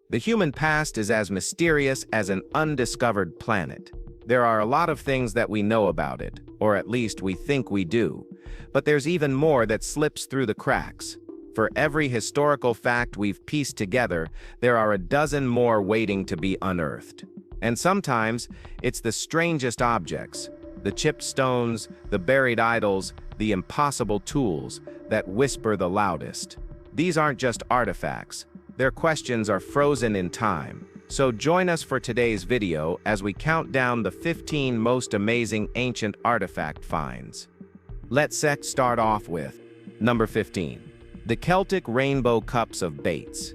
The human past is as mysterious as an undiscovered planet. There are a lot of things that we know about it, or at least we think we do. But there's even more that slips through the cracks. For every historical fact we've pieced together, there are a dozen more waiting to be unearthed. And sometimes, it's the strangest objects, the chipped stones, the buried idols, the impossible tools, that whisper the loudest. These aren't just artifacts. Their questions are frozen in time. So join us for today's video as we count down the 15 most amazing ancient artifact finds. Let's start off with number 15. The Celtic Rainbow Cups of Bates.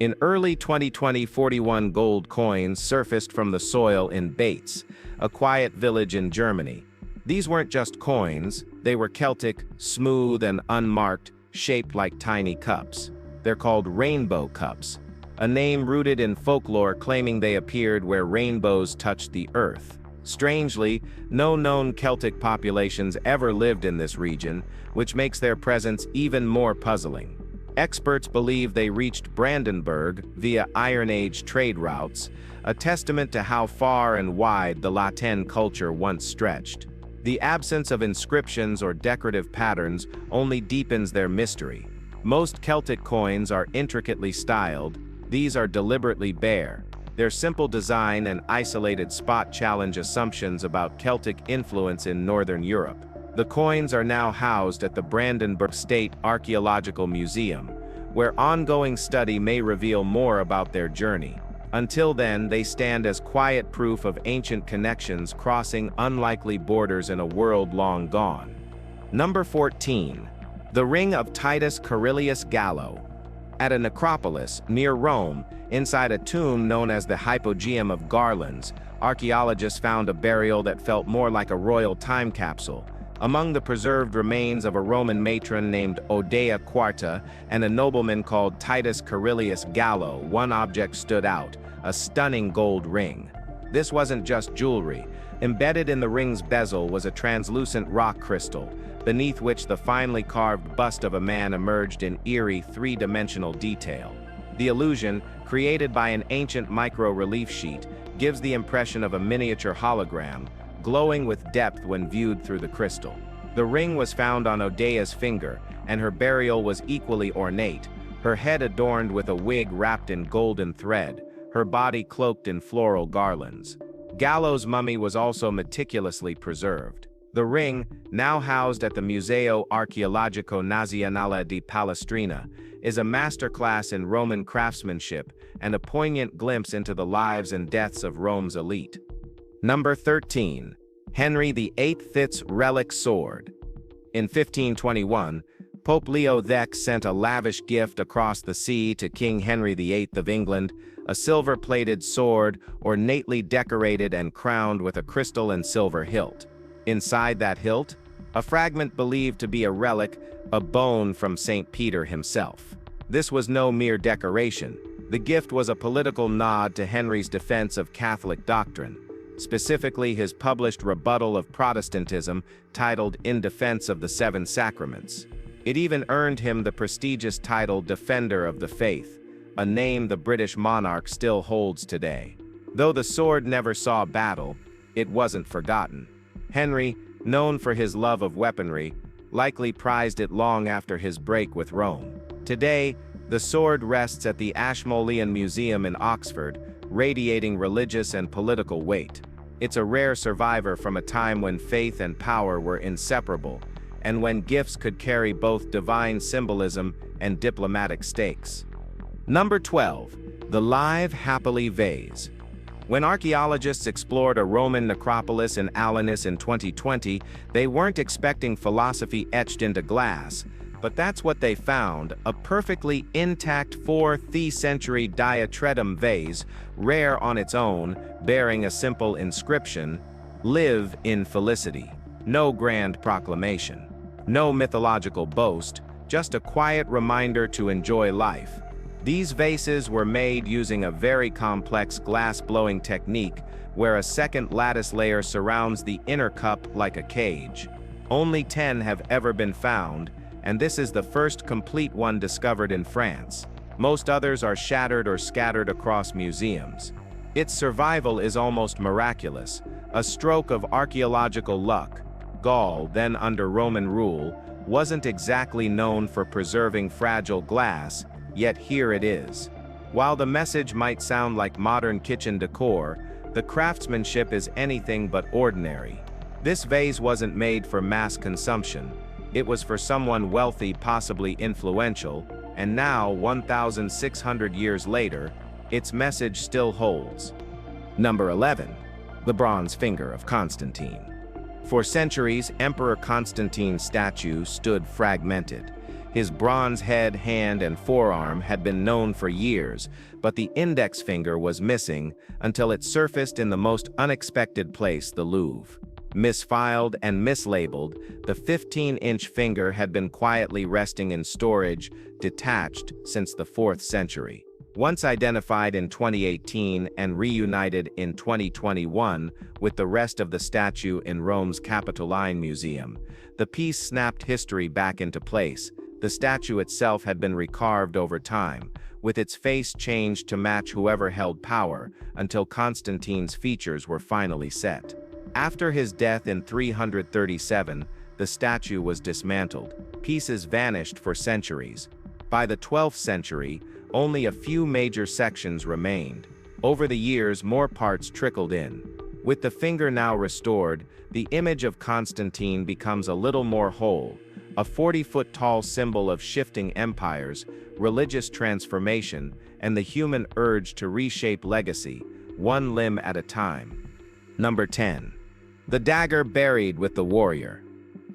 In early 2020, 41 gold coins surfaced from the soil in Bates, a quiet village in Germany. These weren't just coins, they were Celtic, smooth and unmarked, shaped like tiny cups. They're called rainbow cups, a name rooted in folklore claiming they appeared where rainbows touched the earth. Strangely, no known Celtic populations ever lived in this region, which makes their presence even more puzzling. Experts believe they reached Brandenburg via Iron Age trade routes, a testament to how far and wide the Latin culture once stretched. The absence of inscriptions or decorative patterns only deepens their mystery. Most Celtic coins are intricately styled. These are deliberately bare. Their simple design and isolated spot challenge assumptions about Celtic influence in Northern Europe. The coins are now housed at the Brandenburg State Archaeological Museum, where ongoing study may reveal more about their journey. Until then, they stand as quiet proof of ancient connections crossing unlikely borders in a world long gone. Number 14. The Ring of Titus Curillius Gallow. At a necropolis near Rome, inside a tomb known as the Hypogeum of Garlands, archaeologists found a burial that felt more like a royal time capsule. Among the preserved remains of a Roman matron named Odeia Quarta and a nobleman called Titus Curillius Gallo, one object stood out, a stunning gold ring. This wasn't just jewelry. Embedded in the ring's bezel was a translucent rock crystal, beneath which the finely carved bust of a man emerged in eerie three-dimensional detail. The illusion, created by an ancient micro-relief sheet, gives the impression of a miniature hologram, glowing with depth when viewed through the crystal. The ring was found on Odeia's finger, and her burial was equally ornate, her head adorned with a wig wrapped in golden thread, her body cloaked in floral garlands. Gallo's mummy was also meticulously preserved. The ring, now housed at the Museo Archeologico Nazionale di Palestrina, is a masterclass in Roman craftsmanship and a poignant glimpse into the lives and deaths of Rome's elite. Number 13. Henry VIII Fitz relic sword. In 1521, Pope Leo X sent a lavish gift across the sea to King Henry VIII of England, a silver-plated sword ornately decorated and crowned with a crystal and silver hilt. Inside that hilt, a fragment believed to be a relic, a bone from St. Peter himself. This was no mere decoration. The gift was a political nod to Henry's defense of Catholic doctrine, specifically his published rebuttal of Protestantism titled In Defense of the Seven Sacraments. It even earned him the prestigious title Defender of the Faith, a name the British monarch still holds today. Though the sword never saw battle, it wasn't forgotten. Henry, known for his love of weaponry, likely prized it long after his break with Rome. Today, the sword rests at the Ashmolean Museum in Oxford, radiating religious and political weight. It's a rare survivor from a time when faith and power were inseparable, and when gifts could carry both divine symbolism and diplomatic stakes. Number 12. The Live Happily Vase. When archaeologists explored a Roman necropolis in Alanus in 2020, they weren't expecting philosophy etched into glass, but that's what they found, a perfectly intact 4th century diatretum vase, rare on its own, bearing a simple inscription, "Live in felicity." No grand proclamation, no mythological boast, just a quiet reminder to enjoy life. These vases were made using a very complex glass-blowing technique where a second lattice layer surrounds the inner cup like a cage. Only 10 have ever been found, and this is the first complete one discovered in France. Most others are shattered or scattered across museums. Its survival is almost miraculous, a stroke of archaeological luck. Gaul, then under Roman rule, wasn't exactly known for preserving fragile glass, yet here it is. While the message might sound like modern kitchen decor, the craftsmanship is anything but ordinary. This vase wasn't made for mass consumption. It was for someone wealthy, possibly influential, and now, 1,600 years later, its message still holds. Number 11. The bronze finger of Constantine. For centuries, Emperor Constantine's statue stood fragmented. His bronze head, hand, and forearm had been known for years, but the index finger was missing until it surfaced in the most unexpected place, the Louvre. Misfiled and mislabeled, the 15-inch finger had been quietly resting in storage, detached since the 4th century. Once identified in 2018 and reunited in 2021 with the rest of the statue in Rome's Capitoline Museum, the piece snapped history back into place. The statue itself had been recarved over time, with its face changed to match whoever held power, until Constantine's features were finally set. After his death in 337, the statue was dismantled. Pieces vanished for centuries. By the 12th century, only a few major sections remained. Over the years, more parts trickled in. With the finger now restored, the image of Constantine becomes a little more whole, a 40-foot-tall symbol of shifting empires, religious transformation, and the human urge to reshape legacy, one limb at a time. Number 10. The dagger buried with the warrior.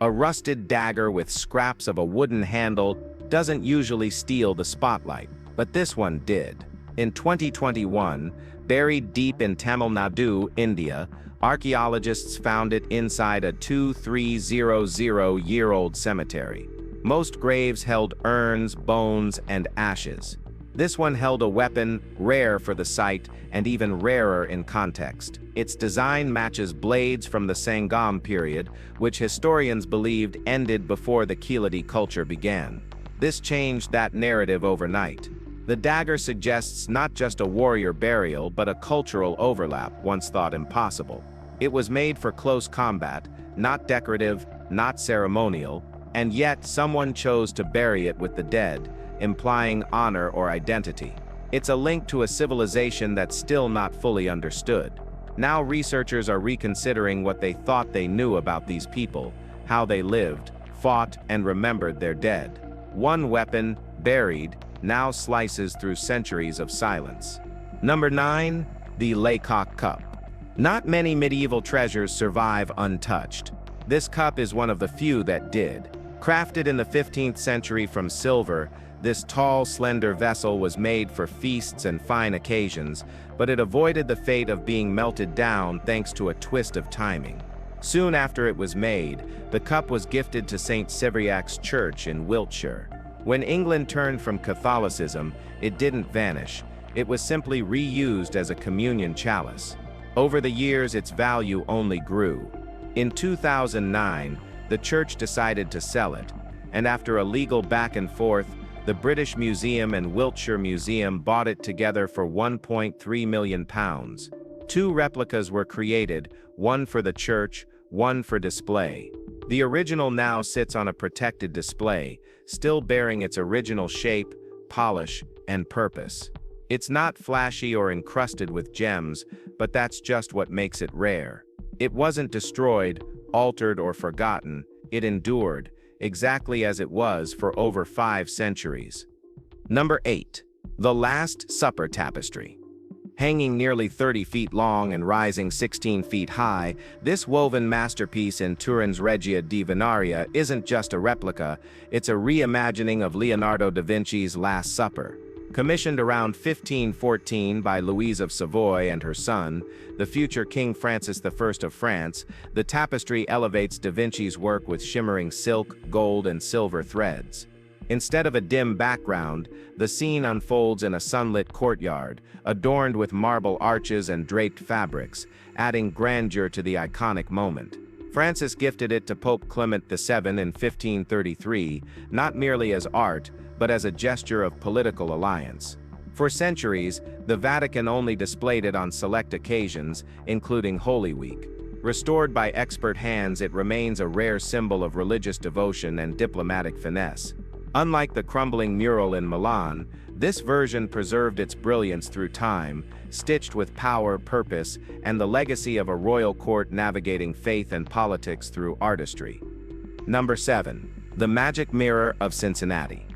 A rusted dagger with scraps of a wooden handle doesn't usually steal the spotlight, but this one did. In 2021, buried deep in Tamil Nadu, India, archaeologists found it inside a 2,300-year-old cemetery. Most graves held urns, bones, and ashes. This one held a weapon, rare for the site, and even rarer in context. Its design matches blades from the Sangam period, which historians believed ended before the Khalidi culture began. This changed that narrative overnight. The dagger suggests not just a warrior burial, but a cultural overlap once thought impossible. It was made for close combat, not decorative, not ceremonial, and yet someone chose to bury it with the dead, implying honor or identity. It's a link to a civilization that's still not fully understood. Now researchers are reconsidering what they thought they knew about these people, how they lived, fought, and remembered their dead. One weapon, buried, now slices through centuries of silence. Number 9. The Laycock Cup. Not many medieval treasures survive untouched. This cup is one of the few that did. Crafted in the 15th century from silver, this tall, slender vessel was made for feasts and fine occasions, but it avoided the fate of being melted down thanks to a twist of timing. Soon after it was made, the cup was gifted to St. Cyriac's Church in Wiltshire. When England turned from Catholicism, it didn't vanish. It was simply reused as a communion chalice. Over the years, its value only grew. In 2009, the church decided to sell it, and after a legal back and forth, the British Museum and Wiltshire Museum bought it together for £1.3 million. Two replicas were created, one for the church, one for display. The original now sits on a protected display, still bearing its original shape, polish, and purpose. It's not flashy or encrusted with gems, but that's just what makes it rare. It wasn't destroyed, altered, or forgotten. It endured, exactly as it was for over 5 centuries. Number 8. The Last Supper Tapestry. Hanging nearly 30 feet long and rising 16 feet high, this woven masterpiece in Turin's Regia di Venaria isn't just a replica, it's a reimagining of Leonardo da Vinci's Last Supper. Commissioned around 1514 by Louise of Savoy and her son, the future King Francis I of France, the tapestry elevates da Vinci's work with shimmering silk, gold, and silver threads. Instead of a dim background, the scene unfolds in a sunlit courtyard, adorned with marble arches and draped fabrics, adding grandeur to the iconic moment. Francis gifted it to Pope Clement VII in 1533, not merely as art, but as a gesture of political alliance. For centuries, the Vatican only displayed it on select occasions, including Holy Week. Restored by expert hands, it remains a rare symbol of religious devotion and diplomatic finesse. Unlike the crumbling mural in Milan, this version preserved its brilliance through time, stitched with power, purpose, and the legacy of a royal court navigating faith and politics through artistry. Number 7. The Magic Mirror of Cincinnati.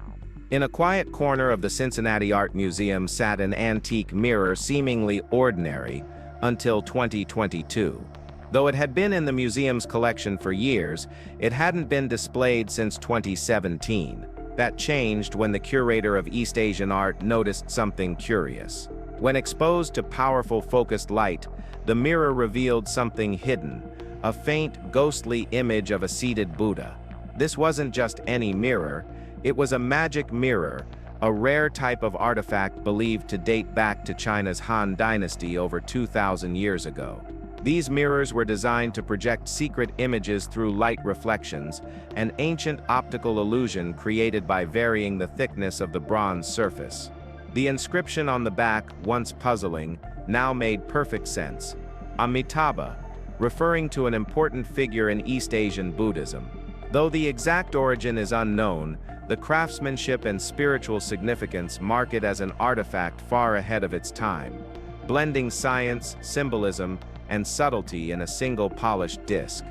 In a quiet corner of the Cincinnati Art Museum sat an antique mirror seemingly ordinary until 2022. Though it had been in the museum's collection for years, it hadn't been displayed since 2017. That changed when the curator of East Asian art noticed something curious. When exposed to powerful focused light, the mirror revealed something hidden, a faint, ghostly image of a seated Buddha. This wasn't just any mirror, it was a magic mirror, a rare type of artifact believed to date back to China's Han Dynasty over 2,000 years ago. These mirrors were designed to project secret images through light reflections, an ancient optical illusion created by varying the thickness of the bronze surface. The inscription on the back, once puzzling, now made perfect sense. Amitabha, referring to an important figure in East Asian Buddhism. Though the exact origin is unknown, the craftsmanship and spiritual significance mark it as an artifact far ahead of its time, blending science, symbolism, and subtlety in a single polished disc.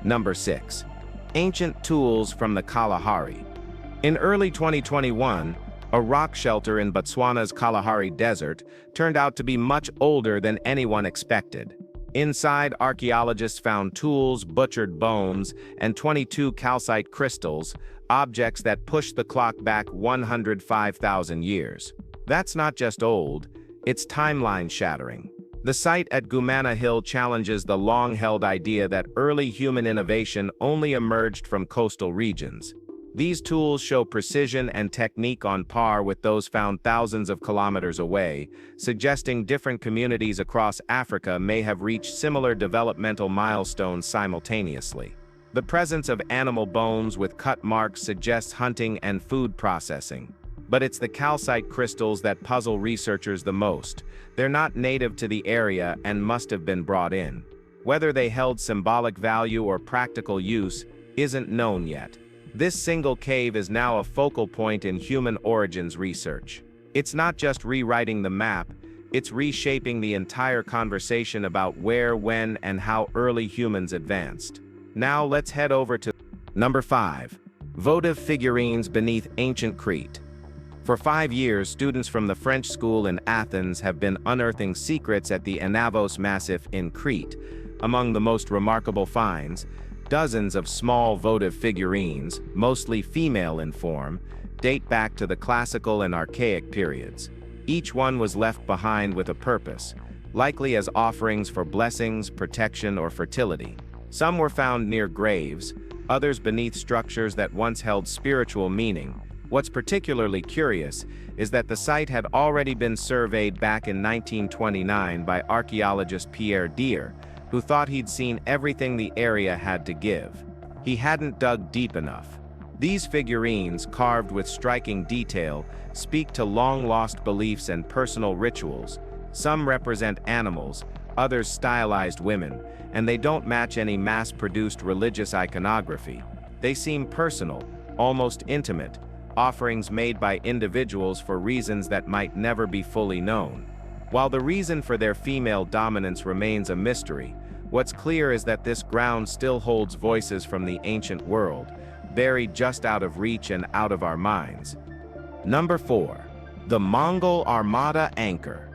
Number 6. Ancient tools from the Kalahari. In early 2021, a rock shelter in Botswana's Kalahari Desert turned out to be much older than anyone expected. Inside, archaeologists found tools, butchered bones, and 22 calcite crystals, objects that pushed the clock back 105,000 years. That's not just old, it's timeline-shattering. The site at Gumana Hill challenges the long-held idea that early human innovation only emerged from coastal regions. These tools show precision and technique on par with those found thousands of kilometers away, suggesting different communities across Africa may have reached similar developmental milestones simultaneously. The presence of animal bones with cut marks suggests hunting and food processing. But it's the calcite crystals that puzzle researchers the most. They're not native to the area and must have been brought in. Whether they held symbolic value or practical use isn't known yet. This single cave is now a focal point in human origins research. It's not just rewriting the map, it's reshaping the entire conversation about where, when, and how early humans advanced. Now let's head over to Number 5. Votive figurines beneath ancient Crete. For 5 years, students from the French school in Athens have been unearthing secrets at the Anavos Massif in Crete. Among the most remarkable finds, dozens of small votive figurines, mostly female in form, date back to the classical and archaic periods. Each one was left behind with a purpose, likely as offerings for blessings, protection, or fertility. Some were found near graves, others beneath structures that once held spiritual meaning. What's particularly curious is that the site had already been surveyed back in 1929 by archaeologist Pierre Dier, who thought he'd seen everything the area had to give. He hadn't dug deep enough. These figurines, carved with striking detail, speak to long-lost beliefs and personal rituals. Some represent animals, others stylized women, and they don't match any mass-produced religious iconography. They seem personal, almost intimate, offerings made by individuals for reasons that might never be fully known. While the reason for their female dominance remains a mystery, what's clear is that this ground still holds voices from the ancient world, buried just out of reach and out of our minds. Number 4. The Mongol Armada Anchor.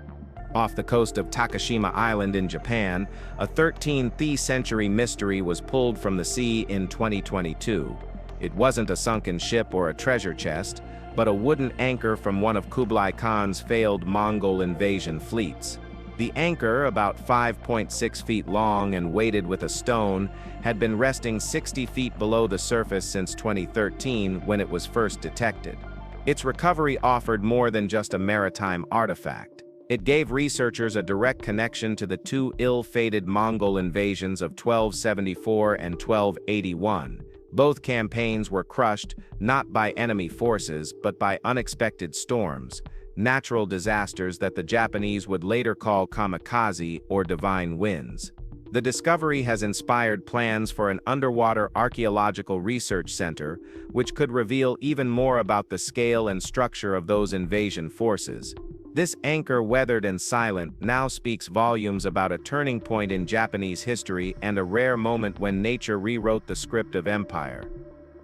Off the coast of Takashima Island in Japan, a 13th century mystery was pulled from the sea in 2022. It wasn't a sunken ship or a treasure chest, but a wooden anchor from one of Kublai Khan's failed Mongol invasion fleets. The anchor, about 5.6 feet long and weighted with a stone, had been resting 60 feet below the surface since 2013 when it was first detected. Its recovery offered more than just a maritime artifact. It gave researchers a direct connection to the two ill-fated Mongol invasions of 1274 and 1281. Both campaigns were crushed not by enemy forces but by unexpected storms, natural disasters that the Japanese would later call kamikaze or divine winds. The discovery has inspired plans for an underwater archaeological research center, which could reveal even more about the scale and structure of those invasion forces. This anchor, weathered and silent, now speaks volumes about a turning point in Japanese history and a rare moment when nature rewrote the script of empire.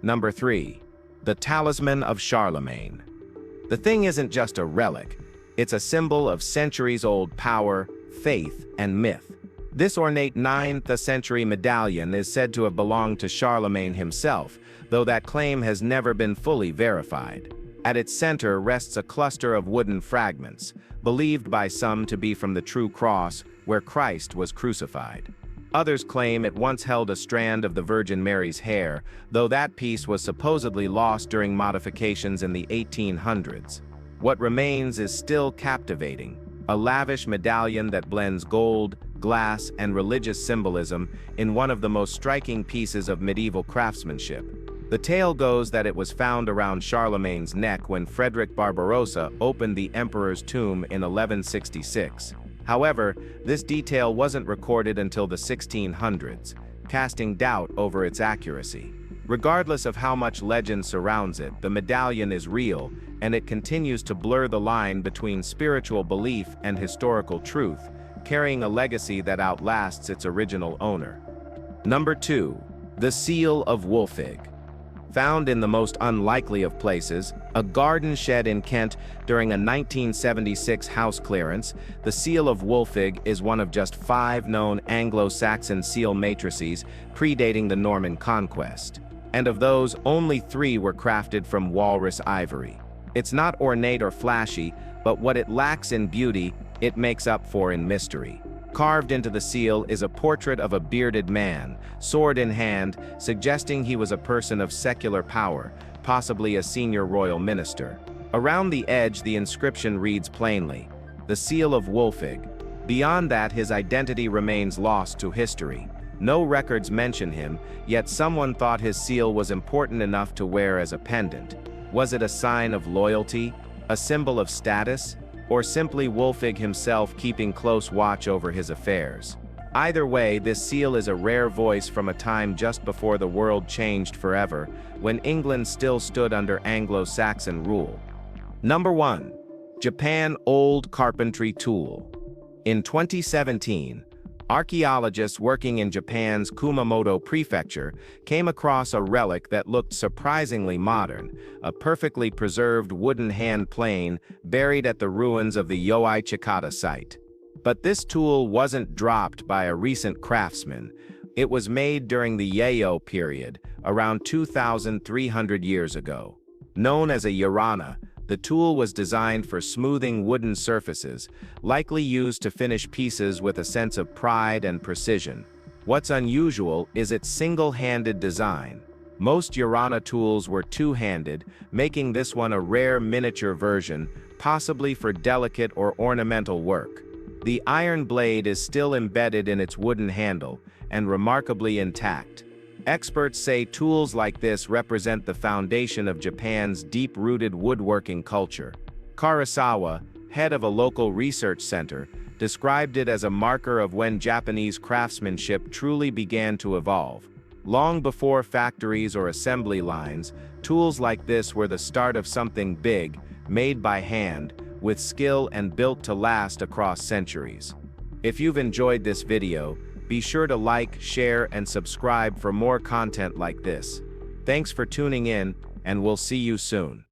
Number 3. The Talisman of Charlemagne. The thing isn't just a relic, it's a symbol of centuries-old power, faith, and myth. This ornate 9th century medallion is said to have belonged to Charlemagne himself, though that claim has never been fully verified. At its center rests a cluster of wooden fragments, believed by some to be from the true cross where Christ was crucified. Others claim it once held a strand of the Virgin Mary's hair, though that piece was supposedly lost during modifications in the 1800s. What remains is still captivating, a lavish medallion that blends gold, glass, and religious symbolism in one of the most striking pieces of medieval craftsmanship. The tale goes that it was found around Charlemagne's neck when Frederick Barbarossa opened the emperor's tomb in 1166. However, this detail wasn't recorded until the 1600s, casting doubt over its accuracy. Regardless of how much legend surrounds it, the medallion is real, and it continues to blur the line between spiritual belief and historical truth, carrying a legacy that outlasts its original owner. Number 2. The Seal of Wolfig. Found in the most unlikely of places, a garden shed in Kent during a 1976 house clearance, the Seal of Wolfig is one of just 5 known Anglo-Saxon seal matrices predating the Norman conquest. And of those, only 3 were crafted from walrus ivory. It's not ornate or flashy, but what it lacks in beauty, it makes up for in mystery. Carved into the seal is a portrait of a bearded man, sword in hand, suggesting he was a person of secular power, possibly a senior royal minister. Around the edge, the inscription reads plainly, "The Seal of Wolfig." Beyond that, his identity remains lost to history. No records mention him, yet someone thought his seal was important enough to wear as a pendant. Was it a sign of loyalty, a symbol of status, or simply Wolfig himself keeping close watch over his affairs? Either way, this seal is a rare voice from a time just before the world changed forever, when England still stood under Anglo-Saxon rule. Number 1. Japan Old Carpentry Tool. In 2017, archaeologists working in Japan's Kumamoto Prefecture came across a relic that looked surprisingly modern, a perfectly preserved wooden hand plane buried at the ruins of the Yoi Chikata site. But this tool wasn't dropped by a recent craftsman. It was made during the Yeo period, around 2,300 years ago. Known as a yarana, the tool was designed for smoothing wooden surfaces, likely used to finish pieces with a sense of pride and precision. What's unusual is its single-handed design. Most yarana tools were two-handed, making this one a rare miniature version, possibly for delicate or ornamental work. The iron blade is still embedded in its wooden handle, and remarkably intact. Experts say tools like this represent the foundation of Japan's deep-rooted woodworking culture. Karasawa, head of a local research center, described it as a marker of when Japanese craftsmanship truly began to evolve. Long before factories or assembly lines, tools like this were the start of something big, made by hand, with skill and built to last across centuries. If you've enjoyed this video, be sure to like, share, and subscribe for more content like this. Thanks for tuning in, and we'll see you soon.